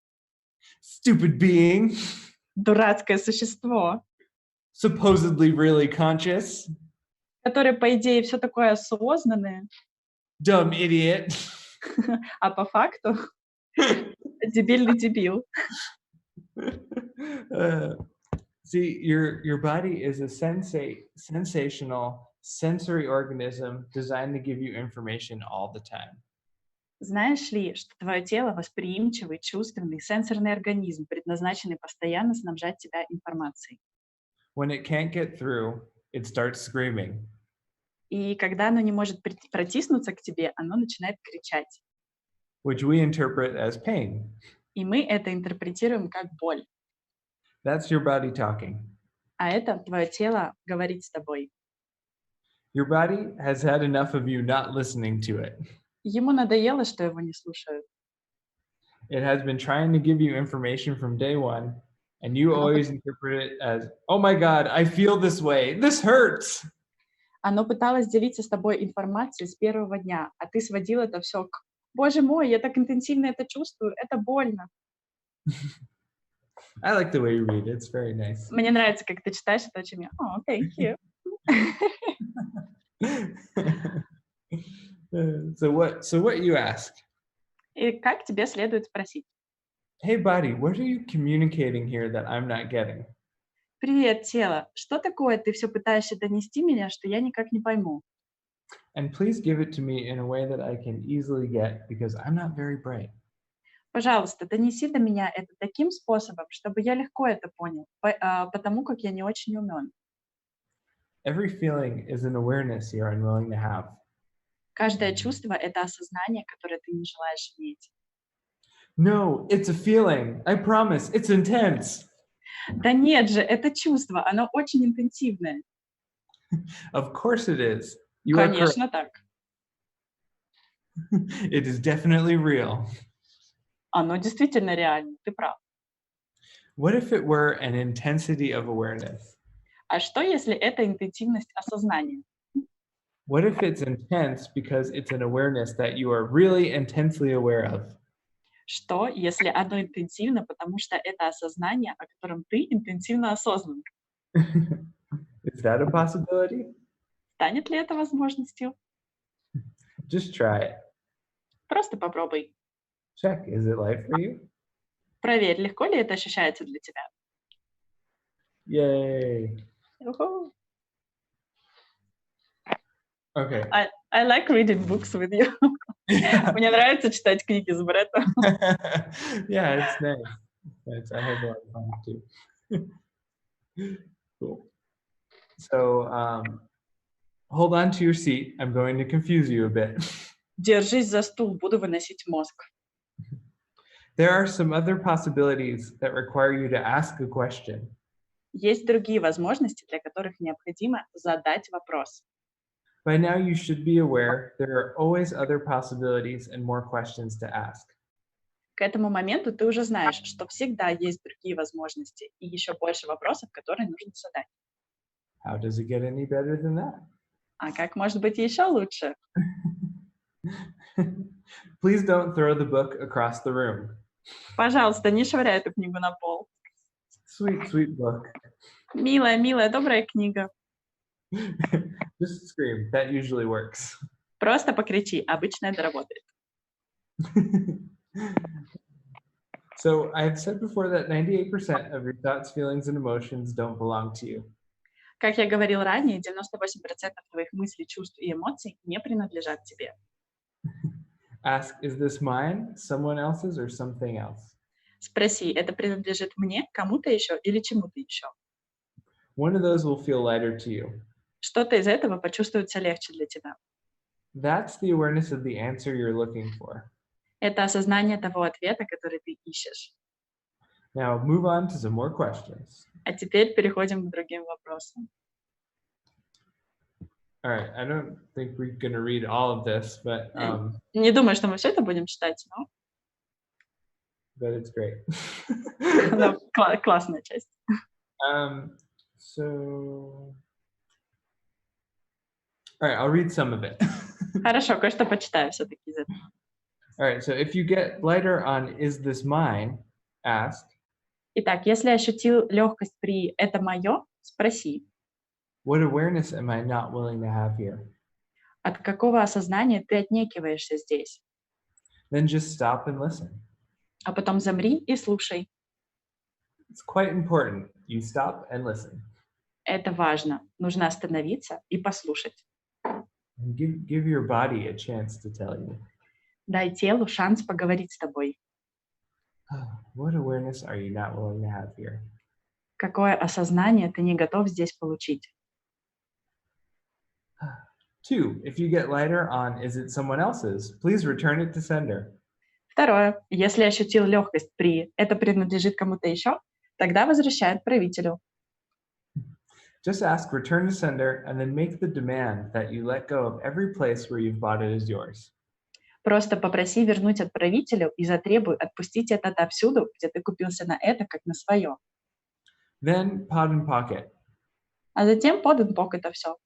Stupid being. Дурацкое существо, Supposedly really conscious. которое, по идее, все такое осознанное, Dumb idiot. а по факту дебильный дебил. See, your body is a sensational sensory organism designed to give you information all the time. Знаешь ли, что твое тело восприимчивый, чувственный, сенсорный организм, предназначенный постоянно снабжать тебя информацией. When it can't get through, it starts screaming. И когда оно не может протиснуться к тебе, оно начинает кричать. Which we interpret as pain. И мы это интерпретируем как боль. That's your body talking. А это твое тело говорит с тобой. Your body has had enough of you not listening to it. Ему надоело, что его не слушают. It has been trying to give you information from day one, and you always interpret it as, oh my God, I feel this way. This hurts. Оно пыталось делиться с тобой информацией с первого дня, а ты сводил это все к «Боже мой, я так интенсивно это чувствую, это больно». I like the way you read. It's very nice. Мне нравится, как ты читаешь, это очень мило. Oh, thank you. So what you ask? И как тебе следует спросить? Hey, body, what are you communicating here that I'm not getting? Привет, тело. Что такое ты все пытаешься донести меня, что я никак не пойму? And please give it to me in a way that I can easily get because I'm not very bright. Пожалуйста, донеси до меня это таким способом, чтобы я легко это понял, потому как я не очень умен. Every feeling is an awareness you're unwilling to have. Каждое чувство — это осознание, которое ты не желаешь иметь. No, it's a feeling. I promise. It's intense. Да нет же, это чувство, оно очень интенсивное. Of course it is. You are correct. Конечно так. It is definitely real. Оно действительно реально, ты прав. What if it were an intensity of awareness? А что, если это интенсивность осознания? What if it's intense because it's an awareness that you are really intensely aware of? Что, если оно интенсивно, потому что это осознание, о котором ты интенсивно осознан? Is that a possibility? Станет ли это возможностью? Just try it. Просто попробуй. Check. Is it light for you? Проверь, легко ли это ощущается для тебя. Yay. Уху. Okay. I like reading books with you. Мне нравится читать книги с Бретом. Yeah, it's nice. I had a lot of fun too. Cool. So, hold on to your seat. I'm going to confuse you a bit. Держись за стул, буду выносить мозг. There are some other possibilities that require you to ask a question. Есть другие возможности, для которых необходимо задать вопрос. By now, you should be aware there are always other possibilities and more questions to ask. К этому моменту ты уже знаешь, что всегда есть другие возможности и еще больше вопросов, которые нужно задать. How does it get any better than that? А как может быть еще лучше? Please don't throw the book across the room. Пожалуйста, не швыряй эту книгу на пол. Sweet, sweet book. Милая, милая, добрая книга. Just scream. That usually works. Просто покричи, обычно это работает. So I've said before that 98% of your thoughts, feelings, and emotions don't belong to you. Как я говорил ранее, 98% твоих мыслей, чувств и эмоций не принадлежат тебе. Ask, is this mine, someone else's, or something else? Спроси, это принадлежит мне, кому-то еще или чему-то еще? One of those will feel lighter to you. Что-то из этого почувствуется легче для тебя. That's the awareness of the answer you're looking for. Это осознание того ответа, который ты ищешь. Now move on to some more questions. А теперь переходим к другим вопросам. All right, I don't think we're going to read all of this, but Не думаю, что мы все это будем читать, но it's great. классная часть. So, all right, I'll read some of it. Хорошо, кое-что почитаю все-таки из этого. All right, so if you get lighter on is this mine, ask, Итак, если ощутил легкость при «это мое», спроси, what awareness am I not willing to have here? от какого осознания ты отнекиваешься здесь? Then just stop and listen. А потом замри и слушай. It's quite important. You stop and listen. Это важно. Нужно остановиться и послушать. And give your body a chance to tell you. Дай телу шанс поговорить с тобой. What awareness are you not willing to have here? Какое осознание ты не готов здесь получить? 2, if you get lighter on is it someone else's, please return it to sender. Второе. Если ощутил легкость при «это принадлежит кому-то еще», тогда возвращай отправителю. Just ask return to sender and then make the demand that you let go of every place where you've bought it as yours. Просто попроси вернуть отправителю и затребуй отпустить это отовсюду, где ты купился на это, как на свое. Then pod and pocket. А затем под and pocket это все.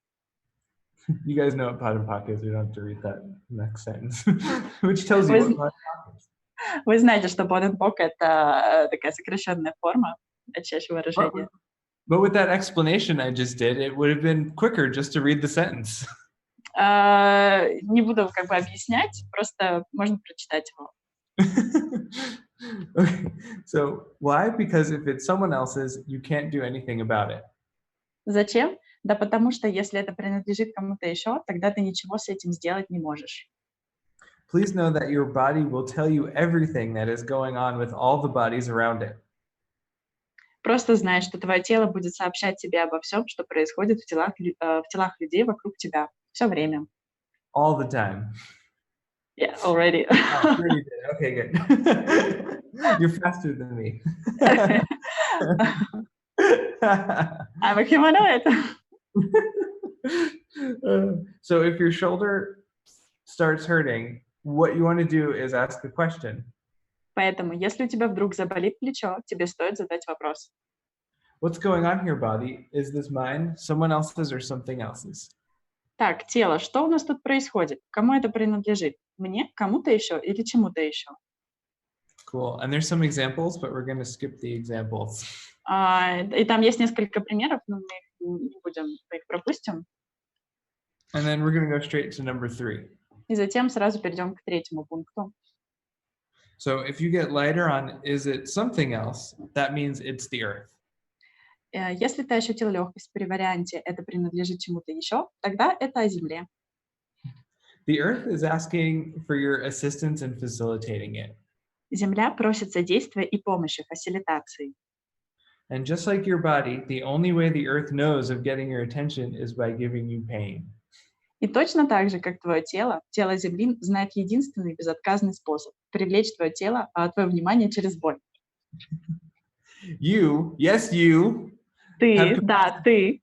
You guys know what pod and pocket is. We don't have to read that next sentence, which tells you what pod and pocket is. Вы знаете, что под and pocket это такая сокращенная форма от чаще выражения. But with that explanation I just did, it would have been quicker just to read the sentence. Не буду как бы объяснять, просто можно прочитать его. Okay. So why? Because if it's someone else's, you can't do anything about it. Зачем? Да потому что если это принадлежит кому-то еще, тогда ты ничего с этим сделать не можешь. Please know that your body will tell you everything that is going on with all the bodies around it. Просто знай, что твое тело будет сообщать тебе обо всем, что происходит в телах людей вокруг тебя. Все время. All the time. Yeah, already. Oh, sure you did. Okay, good. You're faster than me. I'm a humanoid. So if your shoulder starts hurting, what you want to do is ask a question. Поэтому, если у тебя вдруг заболит плечо, тебе стоит задать вопрос. What's going on here, body? Is this mine, someone else's, or something else's? Так, тело, что у нас тут происходит? Кому это принадлежит? Мне, кому-то еще или чему-то еще? Cool. And there's some examples, but we're going to skip the examples. И там есть несколько примеров, но мы не будем, мы их пропустим. And then we're going to go straight to number 3. И затем сразу перейдем к третьему пункту. So if you get lighter on is it something else, that means it's the earth. Если ты ощутил легкость при варианте «это принадлежит чему-то еще», тогда это о Земле. The earth is asking for your assistance in facilitating it. Земля просит содействия и помощи, фасилитации. And just like your body, the only way the earth knows of getting your attention is by giving you pain. И точно так же, как твое тело, тело Земли знает единственный безотказный способ привлечь твое тело, твое внимание через боль. You, yes, you. Ты, да, ты.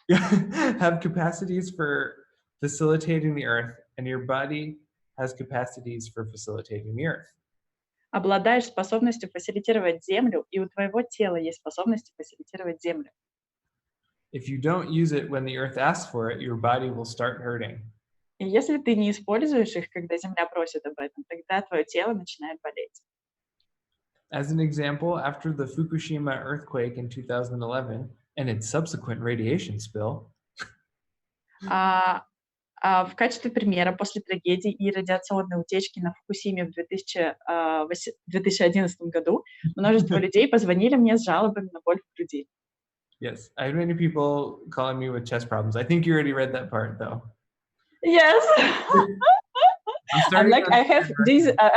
Have capacities for facilitating the earth, and your body has capacities for facilitating the earth. Обладаешь способностью фасилитировать Землю, и у твоего тела есть способность фасилитировать Землю. If you don't use it when the earth asks for it, your body will start hurting. И если ты не используешь их, когда Земля просит об этом, тогда твое тело начинает болеть. As an example, after the Fukushima earthquake in 2011 and its subsequent radiation spill, в качестве примера, после трагедии и радиационной утечки на Фукусиме в 2011 году множество людей позвонили мне с жалобами на боль в груди. yes, I had many people calling me with chest problems. I think you already read that part, though. Yes. I'm like, I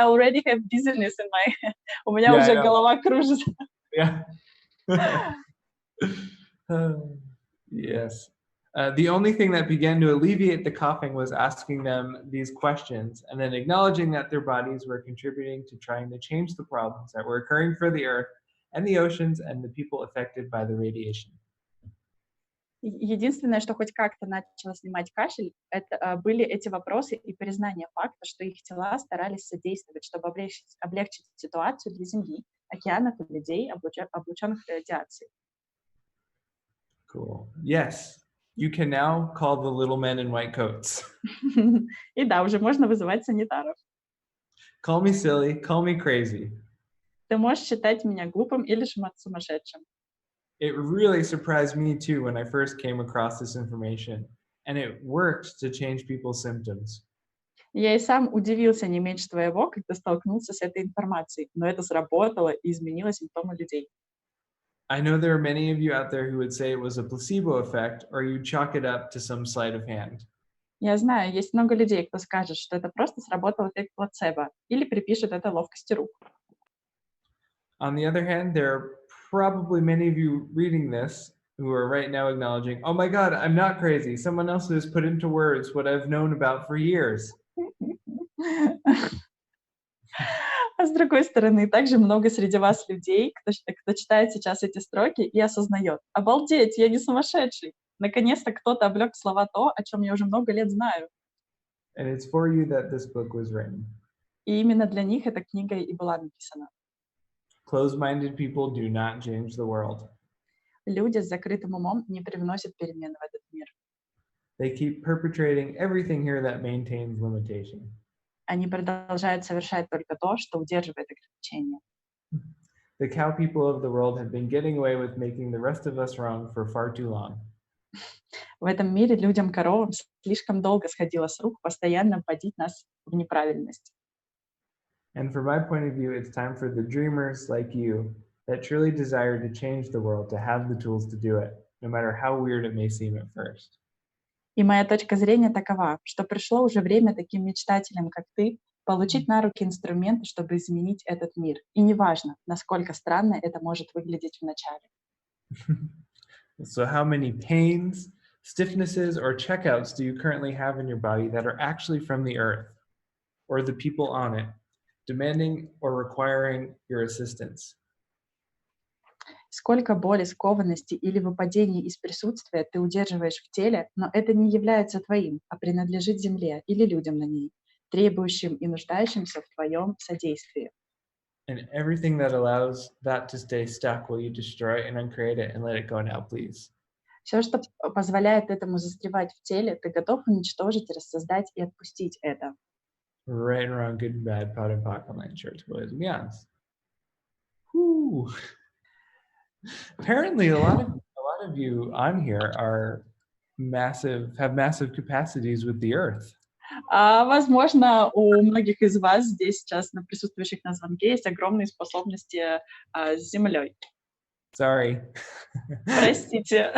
already have dizziness in my... У меня уже голова кружится. Yeah. Yes. The only thing that began to alleviate the coughing was asking them these questions and then acknowledging that their bodies were contributing to trying to change the problems that were occurring for the earth and the oceans and the people affected by the radiation. Единственное, что хоть как-то начало снимать кашель, это были эти вопросы и признание факта, что их тела старались содействовать, чтобы облегчить ситуацию для Земли, океанов и людей, облученных радиацией. Cool. Yes. You can now call the little men in white coats. И да, уже можно вызывать санитаров. Call me silly, call me crazy. Ты можешь считать меня глупым или сумасшедшим. It really surprised me too when I first came across this information, and it worked to change people's symptoms. Я и сам удивился не меньше твоего, когда столкнулся с этой информацией, но это сработало и изменило симптомы людей. I know there are many of you out there who would say it was a placebo effect, or you chalk it up to some sleight of hand. Я знаю, есть много людей, кто скажет, что это просто сработал эффект плацебо, или припишет это ловкости рук. On the other hand, there are probably many of you reading this who are right now acknowledging, oh my God, I'm not crazy. Someone else has put into words what I've known about for years. А с другой стороны, также много среди вас людей, кто читает сейчас эти строки и осознает: обалдеть, я не сумасшедший. Наконец-то кто-то облег в слова то, о чем я уже много лет знаю. And it's for you that this book was written. И именно для них эта книга и была написана. Closed-minded people do not change the world. Люди с закрытым умом не привносят перемен в этот мир. They keep perpetrating everything here that maintains limitation. Они продолжают совершать только то, что удерживает ограничения. The cow people of the world have been getting away with making the rest of us wrong for far too long. В этом мире людям-коровам слишком долго сходило с рук постоянно вводить нас в неправильность. And from my point of view, it's time for the dreamers like you that truly desire to change the world to have the tools to do it, no matter how weird it may seem at first. И моя точка зрения такова, что пришло уже время таким мечтателям, как ты, получить на руки инструменты, чтобы изменить этот мир. И неважно, насколько странно это может выглядеть вначале. So how many pains, stiffnesses, or checkouts do you currently have in your body that are actually from the earth or the people on it, demanding or requiring your assistance? Сколько боли, скованности или выпадений из присутствия ты удерживаешь в теле, но это не является твоим, а принадлежит земле или людям на ней, требующим и нуждающимся в твоем содействии. And everything that allows that to stay stuck, will you destroy and uncreate it and let it go now, please? Все, что позволяет этому застревать в теле, ты готов уничтожить, рассоздать и отпустить это. Right and wrong, good and bad, pot and pock, online shirts, boys and beyonds. Whew. Apparently, a lot of you on here have massive capacities with the earth. Возможно, у многих из вас здесь сейчас, присутствующих на звонке, есть огромные способности с Землей. Sorry. Простите.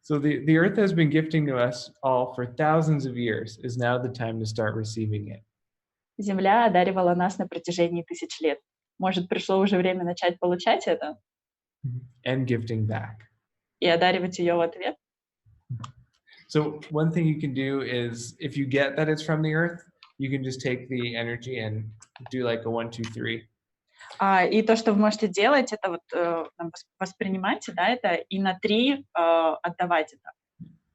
So the earth has been gifting to us all for thousands of years. Is now the time to start receiving it. Земля одаривала нас на протяжении тысяч лет. Может, пришло уже время начать получать это? And gifting back. И одаривать ее в ответ? So one thing you can do is, if you get that it's from the earth, you can just take the energy and do like a 1, 2, 3. И то, что вы можете делать, это вот воспринимать, да, это и на 3 отдавать это.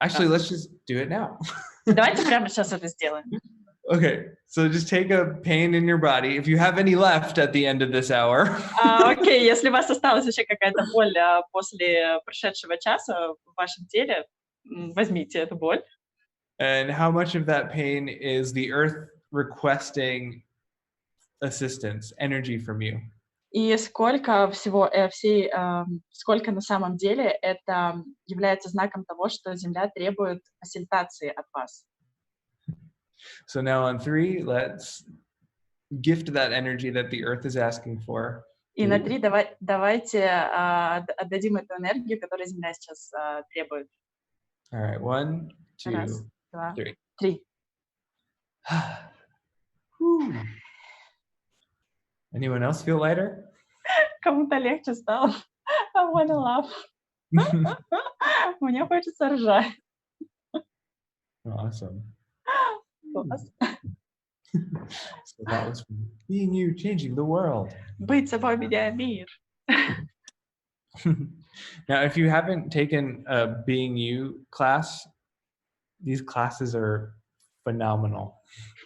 Actually, let's just do it now. Давайте прямо сейчас это сделаем. Okay, so just take a pain in your body. If you have any left at the end of this hour. Окей, если у вас осталась еще какая-то боль после прошедшего часа в вашем теле, возьмите эту боль. And how much of that pain is the earth requesting assistance, energy from you? И сколько всего, сколько на самом деле это является знаком того, что Земля требует фасилитации от вас. So now on 3, let's gift that energy that the earth is asking for. И на 3 давайте отдадим эту энергию, которую Земля сейчас требует. All right, 1, 2, Раз, два, 3. 3. Anyone else feel lighter? Кому-то легче стало. I wanna laugh. Мне хочется ржать. Awesome. Класс. So that was being you, changing the world. Быть собой, меняя мир. Now, if you haven't taken a Being You class, these classes are phenomenal.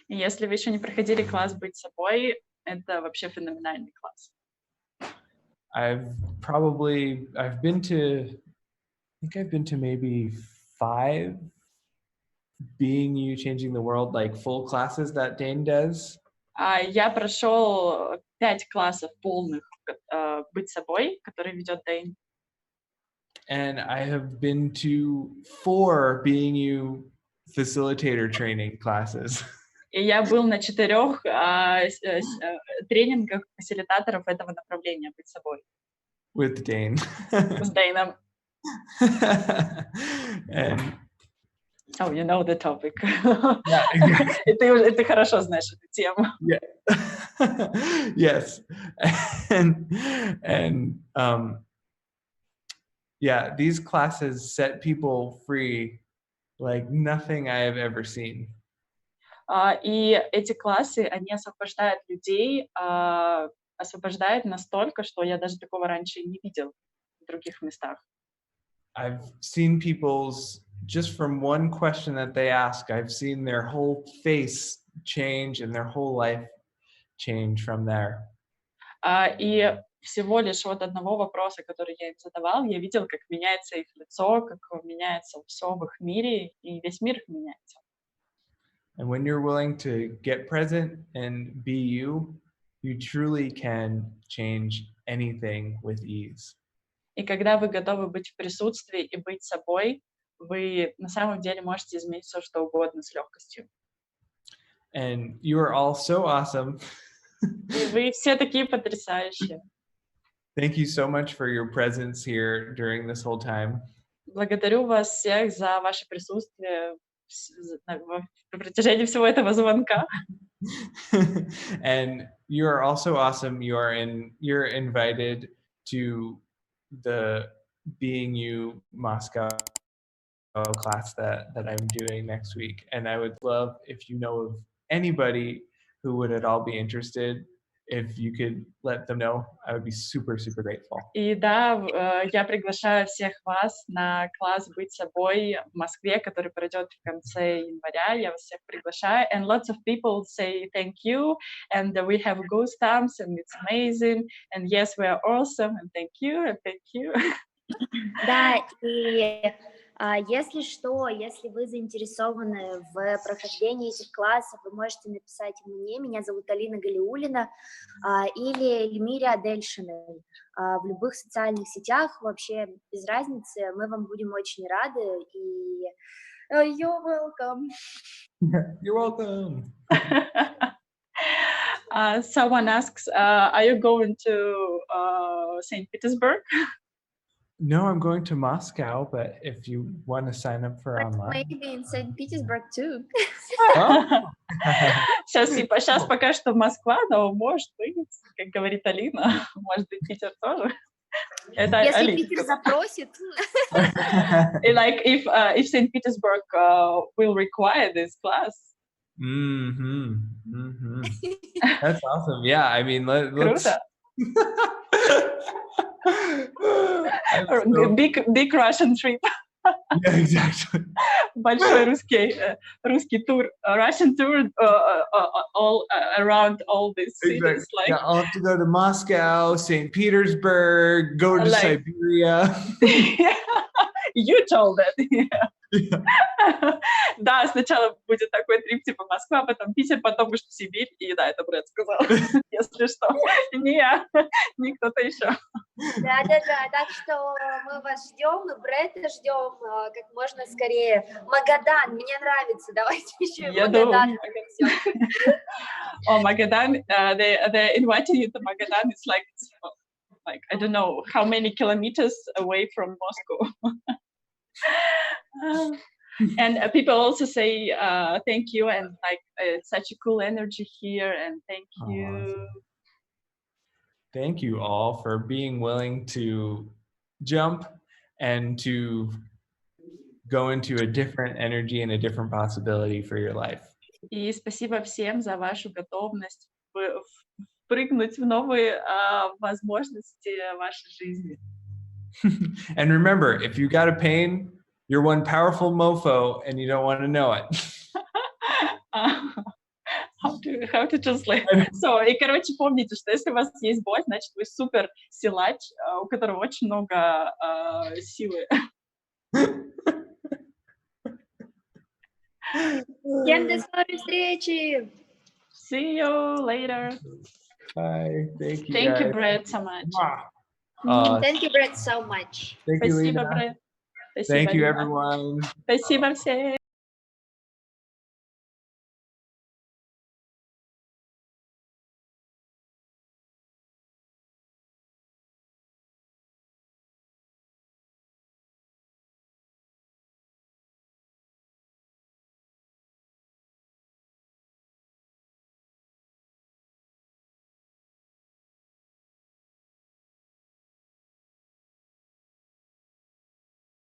Если вы еще не проходили класс «Быть собой», это вообще феноменальный класс. I've been to think I've been to maybe 5 Being You, Changing the World, like full classes that Dane does. Я прошел 5 классов полных «Быть собой», который ведет Дэйн. And I have been to 4 Being You facilitator training classes. И я был на 4 тренингах фасилитаторов этого направления «Быть собой» With Dane. с Дэйном. And Oh, you know the topic. yeah, exactly. Ты хорошо знаешь эту тему. Yeah. Yes. And yeah, these classes set people free like nothing I have ever seen. И эти классы, они освобождают людей, освобождают настолько, что я даже такого раньше не видел в других местах. I've seen people's, just from one question that they ask, I've seen their whole face change and their whole life change from there. И всего лишь от одного вопроса, который я им задавал, я видел, как меняется их лицо, как меняется все в их мире, и весь мир их меняется. And when you're willing to get present and be you, you truly can change anything with ease. И когда вы готовы быть в присутствии и быть собой, вы на самом деле можете изменить все, что угодно с легкостью. And you are all so awesome. И вы все такие потрясающие. Thank you so much for your presence here during this whole time. Благодарю вас всех за ваше присутствие на протяжении всего этого звонка. And you are also awesome. You're invited to the Being You Moscow class that I'm doing next week. And I would love if you know of anybody who would at all be interested, if you could let them know, I would be super, super grateful. И да, я приглашаю всех вас на класс «Быть собой» в Москве, который пройдет в конце января. Я вас всех приглашаю. And lots of people say thank you, and we have goosebumps, and it's amazing. And yes, we are awesome, and thank you, and thank you. Да, и если что, если вы заинтересованы в прохождении этих классов, вы можете написать мне, меня зовут Алина Галиуллина, или Эльмире Адельшиной в любых социальных сетях, вообще без разницы, мы вам будем очень рады, и you're welcome. You're welcome. Someone asks, are you going to St. Petersburg? No, I'm going to Moscow, but if you want to sign up for But online. maybe in St. Petersburg too. Сейчас пока что Москва, но может быть, как говорит Алина, может быть, Питер тоже. Это Если Алина Питер сказала. запросит. Like if St. Petersburg will require this class. That's awesome. Yeah, I mean, let's. Круто. Big Russian trip. Yeah, exactly. Большой русский тур, Russian tour all around all these cities. Exactly. Like, yeah, I'll have to go to Moscow, St. Petersburg, go to Like- Siberia. You told that. Yeah. Да, сначала будет такой трип типа Москва, потом Питер, потом уж Сибирь. И да, это Брет сказал. Если что. Не я, не кто-то еще. Да, так что мы вас ждем, и Брета ждем как можно скорее. Магадан, мне нравится, давайте еще и Я Магадан. думаю. Oh, Magadan, they're inviting you to Magadan. It's like I don't know how many kilometers away from Moscow. And people also say thank you, and like it's such a cool energy here, and thank you. Awesome. Thank you all for being willing to jump and to go into a different energy and a different possibility for your life. И спасибо всем за вашу готовность впрыгнуть в новые возможности вашей жизни. And remember, if you got a pain, you're one powerful mofo and you don't want to know it. How to translate? So, и, короче, помните, что если у вас есть боль, значит, вы супер силач, у которого очень много силы. Всем до скорой встречи! See you later. Bye. Thank you. Thank you, guys. Brett, so much. Thank you, Brett, so much. Thank you, Спасибо, Lena. Brett. Thank Спасибо, you, Лина. everyone. Спасибо всем.